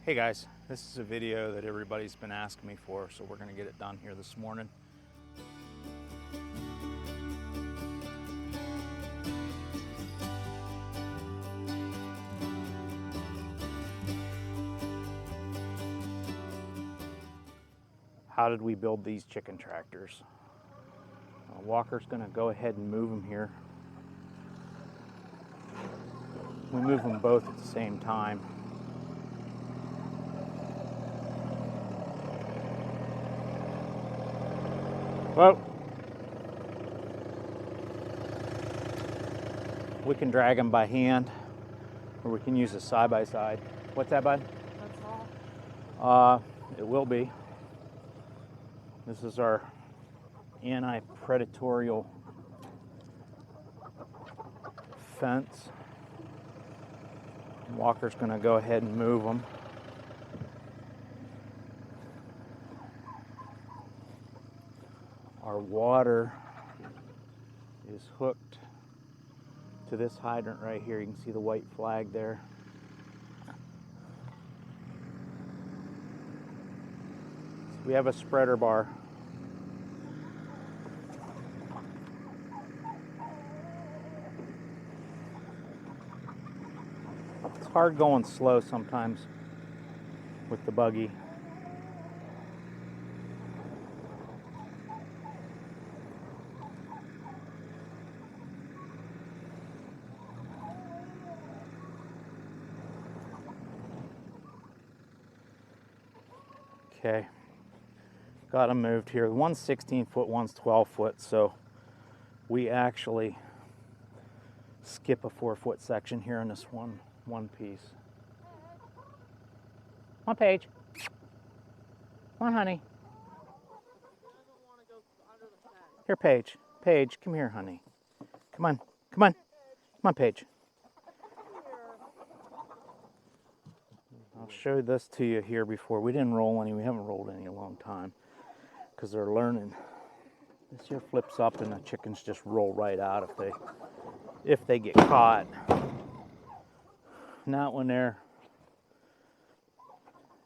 Hey guys, this is a video that everybody's been asking me for, so we're going to get it done here this morning. How did we build these chicken tractors? Walker's going to go ahead and move them here. We move them both at the same time. Well, we can drag them by hand, or we can use a side-by-side. What's that, bud? That's all? It will be. This is our anti-predatorial fence. Walker's going to go ahead and move them. Our water is hooked to this hydrant right here. You can see the white flag there. So we have a spreader bar. It's hard going slow sometimes with the buggy. Okay, got them moved here. One's 16 foot, one's 12 foot, so we actually skip a 4 foot section here in this one piece. Come on, Paige. Come on, honey. Here, Paige. Paige, come here, honey. Come on, come on. Come on, Paige. I'll show this to you here before. We didn't roll any. We haven't rolled any in a long time because they're learning. This here flips up and the chickens just roll right out if they get caught. Not when there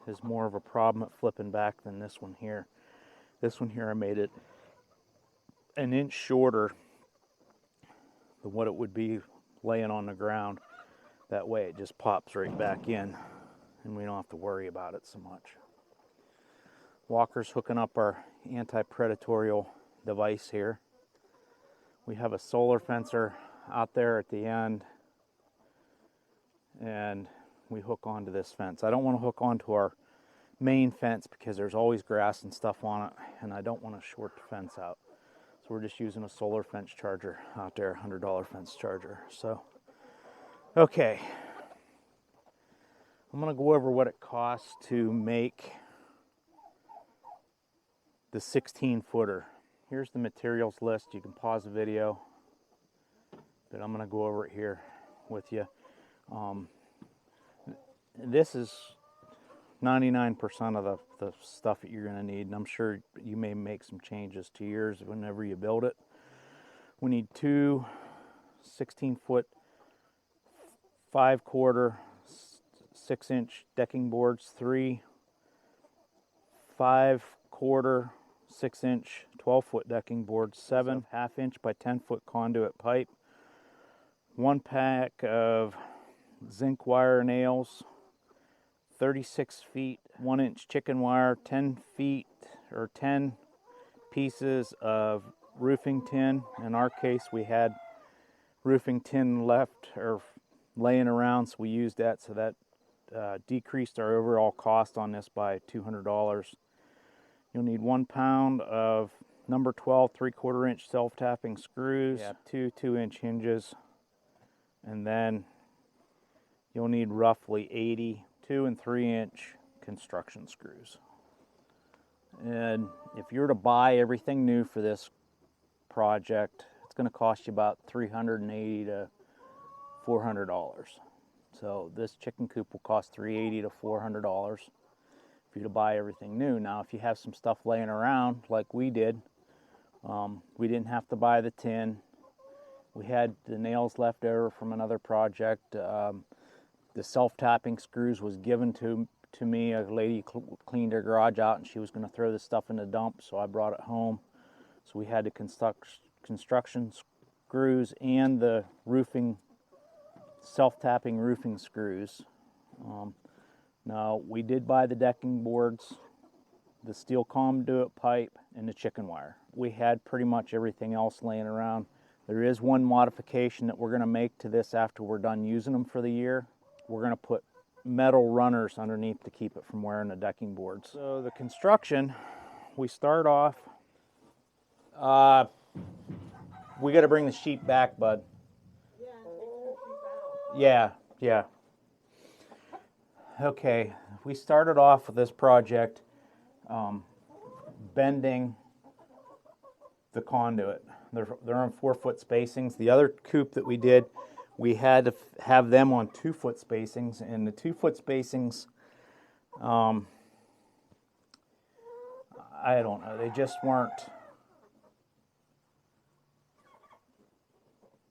is more of a problem at flipping back than this one here. This one here I made it an inch shorter than what it would be laying on the ground. That way it just pops right back in and we don't have to worry about it so much. Walker's hooking up our anti-predatorial device here. We have a solar fencer out there at the end, and we hook onto this fence. I don't want to hook onto our main fence because there's always grass and stuff on it, and I don't want to short the fence out. So we're just using a solar fence charger out there, $100 fence charger. So, okay. I'm going to go over what it costs to make the 16 footer. Here's the materials list. You can pause the video, but I'm going to go over it here with you. This is 99% of the stuff that you're going to need, and I'm sure you may make some changes to yours whenever you build it. We need two 16-foot 5/4 6-inch decking boards, three 5/4 6-inch 12-foot decking boards, 7 1/2-inch by 10-foot conduit pipe, 1 pack of zinc wire nails, 36 feet 1-inch chicken wire, 10 feet or 10 pieces of roofing tin. In our case, we had roofing tin left or laying around, so we used that, so that decreased our overall cost on this by $200. You'll need 1 pound of number 12 3/4 inch self-tapping screws, two 2-inch hinges, and then you'll need roughly 80 2 and 3-inch construction screws. And if you're to buy everything new for this project, it's going to cost you about $380 to $400. So this chicken coop will cost $380 to $400 for you to buy everything new. Now, if you have some stuff laying around like we did, we didn't have to buy the tin. We had the nails left over from another project. The self-tapping screws was given to to me. A lady cleaned her garage out and she was going to throw this stuff in the dump, so I brought it home. So we had the construction screws and the roofing, self-tapping roofing screws. Now, we did buy the decking boards, the steel conduit pipe, and the chicken wire. We had pretty much everything else laying around. There is one modification that we're going to make to this after we're done using them for the year. We're going to put metal runners underneath to keep it from wearing the decking boards. So the construction, we start off, we got to bring the sheet back, bud. Yeah, yeah. Okay, we started off with this project bending the conduit. They're on 4-foot spacings. The other coop that we did, we had to have them on 2-foot spacings, and the 2-foot spacings, I don't know, they just weren't.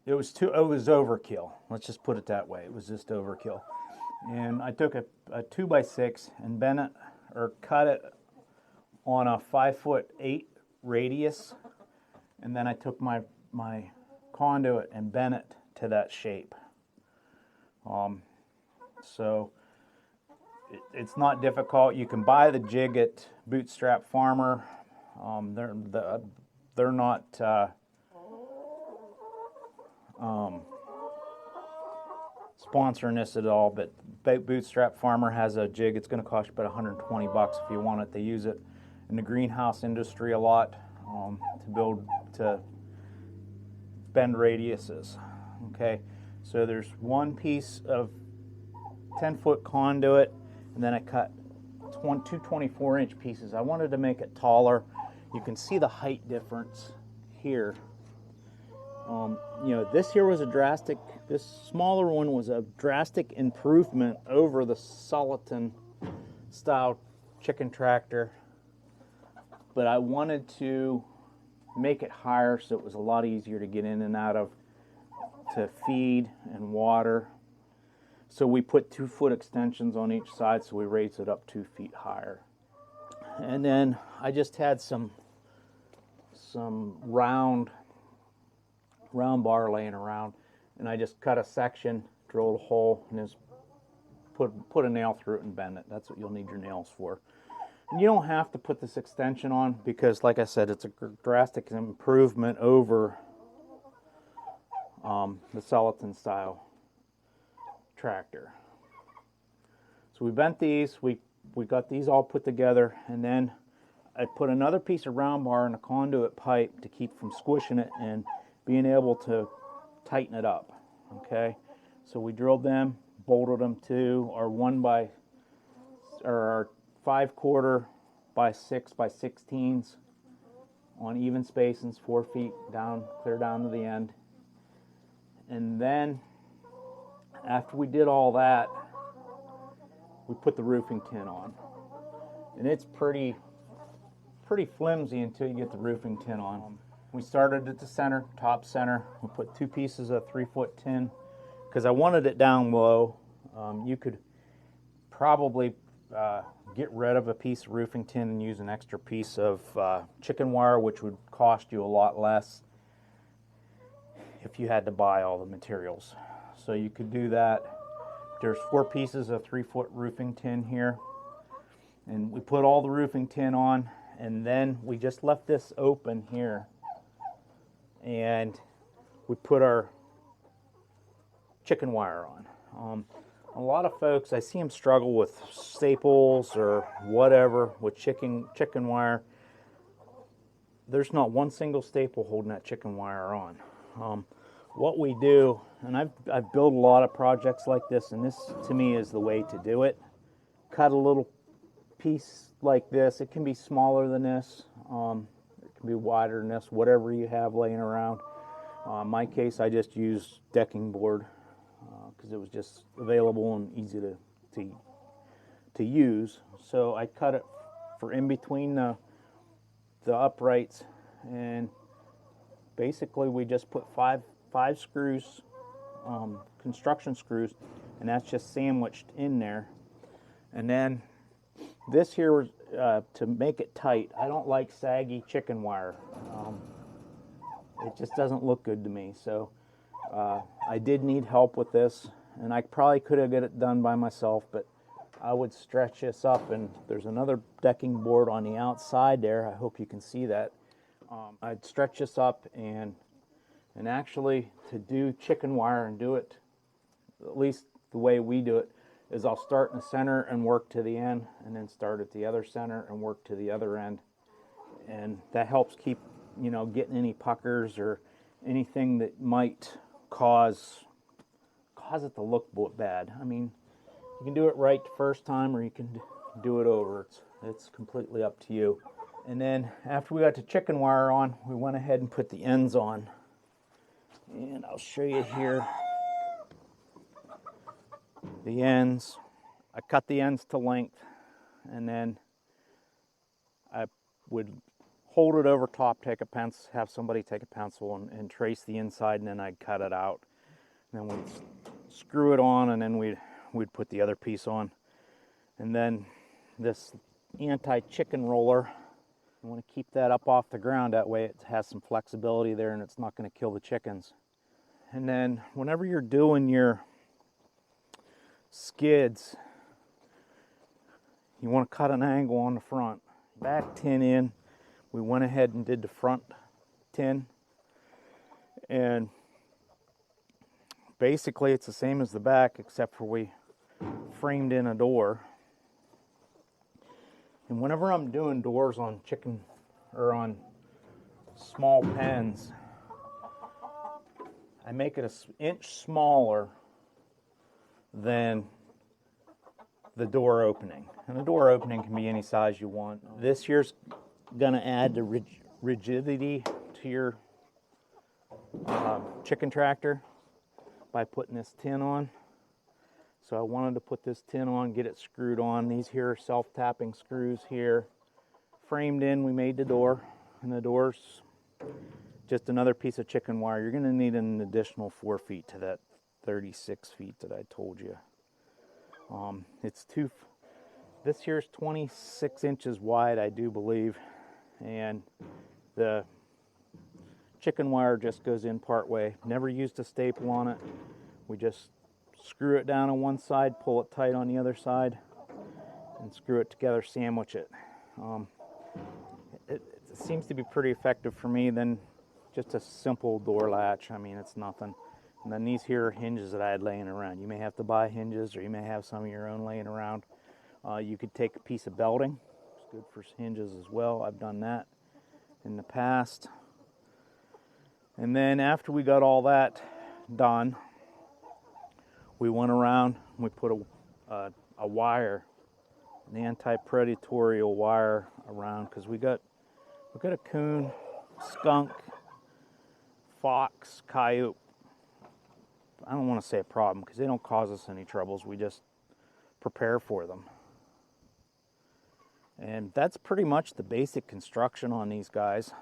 It was overkill. Let's just put it that way. It was just overkill. And I took a 2x6 and bent it, or cut it on a 5'8" radius, and then I took my conduit and bent it to that shape. So it's not difficult. You can buy the jig at Bootstrap Farmer. They're not sponsoring this at all, but Bootstrap Farmer has a jig. It's going to cost you about $120 if you want it. They use it in the greenhouse industry a lot to bend radiuses. Okay, so there's one piece of 10-foot conduit, and then I cut two 24-inch pieces. I wanted to make it taller. You can see the height difference here. This here was this smaller one was a drastic improvement over the Sullivan style chicken tractor, but I wanted to make it higher so it was a lot easier to get in and out of, to feed and water. So we put 2-foot extensions on each side, so we raised it up 2 feet higher. And then I just had some round bar laying around, and I just cut a section, drilled a hole, and just put a nail through it and bend it. That's what you'll need your nails for. And you don't have to put this extension on because, like I said, it's a drastic improvement over the Sullivan style tractor. So we bent these, we got these all put together, and then I put another piece of round bar in a conduit pipe to keep from squishing it and being able to tighten it up. Okay, so we drilled them, bolted them to our 5/4 by 6 by 16s on even spacings, 4 feet down, clear down to the end. And then after we did all that, we put the roofing tin on, and it's pretty flimsy until you get the roofing tin on. We started at the center, top center. We put 2 pieces of 3-foot tin because I wanted it down low. You could probably get rid of a piece of roofing tin and use an extra piece of chicken wire, which would cost you a lot less if you had to buy all the materials. So you could do that. There's 4 pieces of 3-foot roofing tin here, and we put all the roofing tin on, and then we just left this open here, and we put our chicken wire on. A lot of folks, I see them struggle with staples or whatever with chicken wire. There's not one single staple holding that chicken wire on. What we do, and I've built a lot of projects like this, and this to me is the way to do it. Cut a little piece like this. It can be smaller than this. It can be wider than this, whatever you have laying around. In my case, I just used decking board because it was just available and easy to use. So I cut it for in between the uprights, and basically we just put five screws, construction screws, and that's just sandwiched in there. And then this here, to make it tight, I don't like saggy chicken wire. It just doesn't look good to me. So I did need help with this, and I probably could have got it done by myself, but I would stretch this up, and there's another decking board on the outside there. I hope you can see that. I'd stretch this up, and actually to do chicken wire and do it, at least the way we do it, is I'll start in the center and work to the end, and then start at the other center and work to the other end. And that helps keep, getting any puckers or anything that might cause it to look bad. I mean, you can do it right the first time, or you can do it over. It's completely up to you. And then after we got the chicken wire on, we went ahead and put the ends on. And I'll show you here the ends. I cut the ends to length, and then I would hold it over top, have somebody take a pencil and trace the inside, and then I'd cut it out. And then we'd screw it on, and then we'd put the other piece on. And then this anti-chicken roller, I want to keep that up off the ground. That way it has some flexibility there, and it's not going to kill the chickens. And then whenever you're doing your skids, you want to cut an angle on the front. Back tin in, we went ahead and did the front tin, and basically it's the same as the back, except for we framed in a door. And whenever I'm doing doors on chicken or on small pens, I make it an inch smaller than the door opening. And the door opening can be any size you want. This here's gonna add the rigidity to your chicken tractor by putting this tin on. So I wanted to put this tin on, get it screwed on. These here are self-tapping screws here. Framed in, we made the door, and the door's just another piece of chicken wire. You're gonna need an additional 4 feet to that 36 feet that I told you. This here's 26 inches wide, I do believe, and the chicken wire just goes in part way. Never used a staple on it. We just screw it down on one side, pull it tight on the other side, and screw it together, sandwich it. It seems to be pretty effective for me than just a simple door latch. I mean, it's nothing. And then these here are hinges that I had laying around. You may have to buy hinges, or you may have some of your own laying around. You could take a piece of belting. It's good for hinges as well. I've done that in the past. And then after we got all that done, we went around and we put a wire, an anti-predatory wire around, because we got a coon, skunk, fox, coyote. I don't want to say a problem because they don't cause us any troubles. We just prepare for them. And that's pretty much the basic construction on these guys.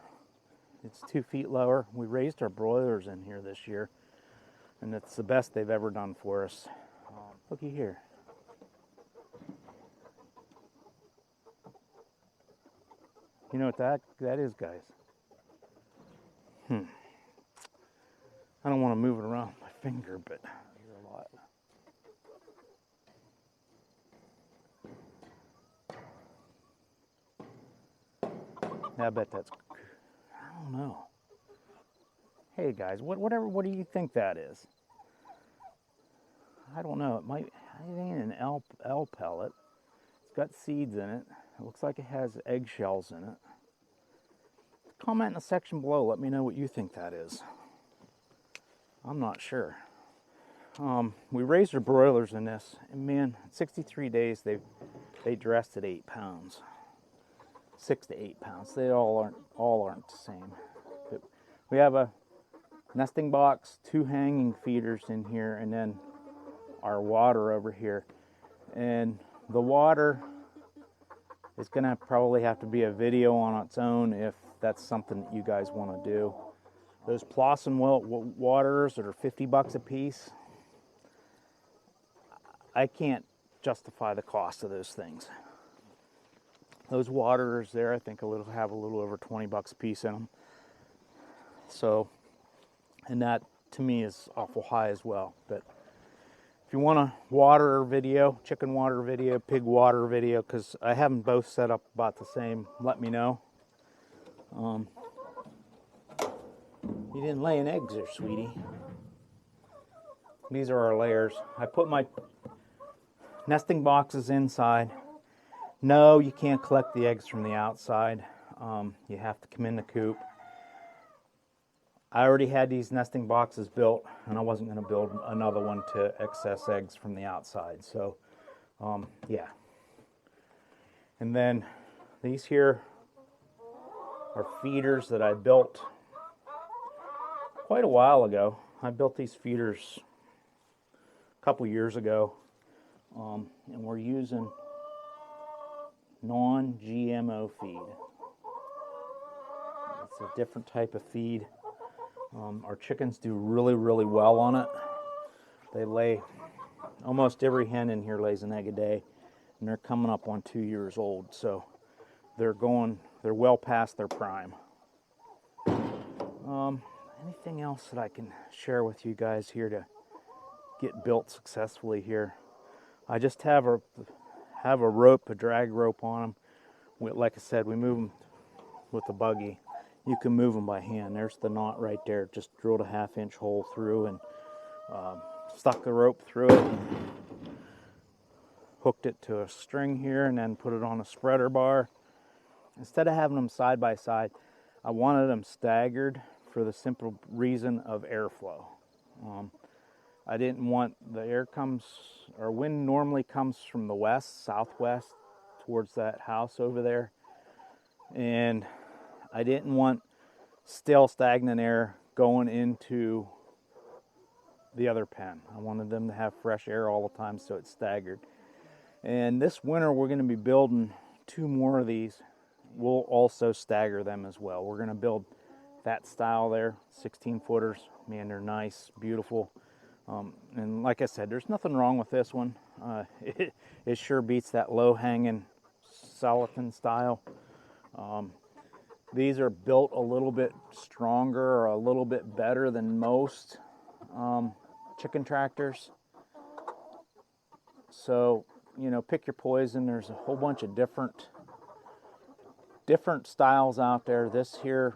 It's 2 feet lower. We raised our broilers in here this year, and it's the best they've ever done for us. Looky here. You know what that is, guys? I don't want to move it around with my finger, but I hear a lot. I bet that's, I don't know. Hey guys, what do you think that is? I don't know. It ain't an L pellet. It's got seeds in it. It looks like it has eggshells in it. Comment in the section below. Let me know what you think that is. I'm not sure. We raised our broilers in this, and man, 63 days they dressed at 8 pounds. 6 to 8 pounds. They all aren't the same. But we have a nesting box, 2 hanging feeders in here, and then our water over here. And the water is gonna probably have to be a video on its own if that's something that you guys want to do. Those Plossin waters that are $50 a piece, I can't justify the cost of those things. Those waterers there, I think have a little over 20 bucks a piece in them. So, and that to me is awful high as well. But if you want a water video, chicken water video, pig water video, because I have them both set up about the same, let me know. You didn't lay an egg there, sweetie. These are our layers. I put my nesting boxes inside. No, you can't collect the eggs from the outside. You have to come in the coop. I already had these nesting boxes built, and I wasn't going to build another one to excess eggs from the outside. So, yeah. And then these here are feeders that I built quite a while ago. I built these feeders a couple years ago, and we're using non-GMO feed. It's a different type of feed. Our chickens do really, really well on it. They lay, almost every hen in here lays an egg a day, and they're coming up on 2 years old, so they're well past their prime. Anything else that I can share with you guys here to get built successfully here? I just have a rope, a drag rope on them. Like I said, we move them with the buggy. You can move them by hand. There's the knot right there. Just drilled a 1/2-inch hole through and stuck the rope through it and hooked it to a string here and then put it on a spreader bar. Instead of having them side by side, I wanted them staggered for the simple reason of airflow. I didn't want wind normally comes from the west, southwest, towards that house over there. And I didn't want still stagnant air going into the other pen. I wanted them to have fresh air all the time, so it's staggered. And this winter we're going to be building 2 more of these. We'll also stagger them as well. We're going to build that style there, 16-footers. Man, they're nice, beautiful. And like I said, there's nothing wrong with this one. It sure beats that low-hanging Celoton style. These are built a little bit stronger or a little bit better than most chicken tractors. So, you know, pick your poison. There's a whole bunch of different styles out there. This here,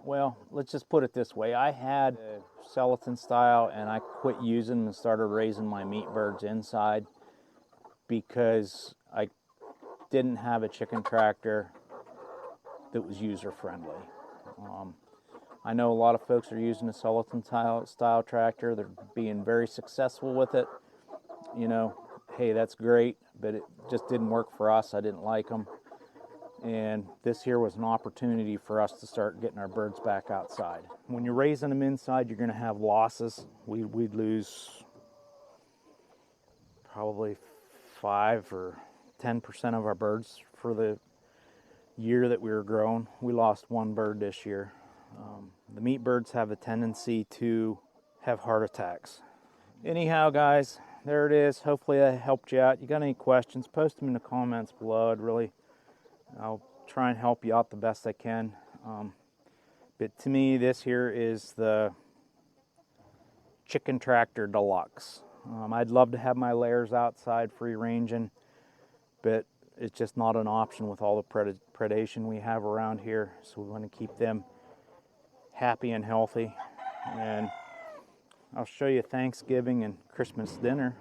well, let's just put it this way. I had a Celoton style and I quit using them and started raising my meat birds inside because I didn't have a chicken tractor that was user friendly. I know a lot of folks are using a Celoton style tractor. They're being very successful with it. You know, hey, that's great, but it just didn't work for us. I didn't like them. And this here was an opportunity for us to start getting our birds back outside. When you're raising them inside, you're going to have losses. We'd lose probably 5 or 10% of our birds for the year that we were growing. We lost 1 bird this year. The meat birds have a tendency to have heart attacks. Anyhow, guys, there it is. Hopefully that helped you out. You got any questions, post them in the comments below. I'll try and help you out the best I can. But to me, this here is the Chicken Tractor Deluxe. I'd love to have my layers outside free ranging, but it's just not an option with all the predation we have around here. So we want to keep them happy and healthy. And I'll show you Thanksgiving and Christmas dinner.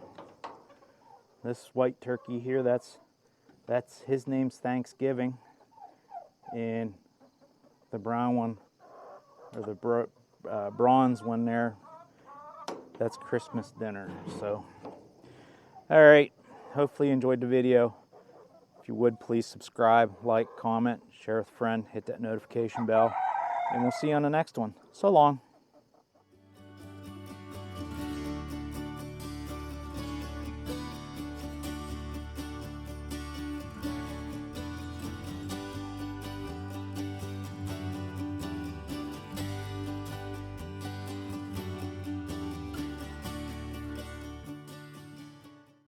This white turkey here, that's his name's Thanksgiving, and the brown one, or the bronze one there, that's Christmas dinner. So, all right, hopefully you enjoyed the video. If you would, please subscribe, like, comment, share with a friend, hit that notification bell, and we'll see you on the next one. So long.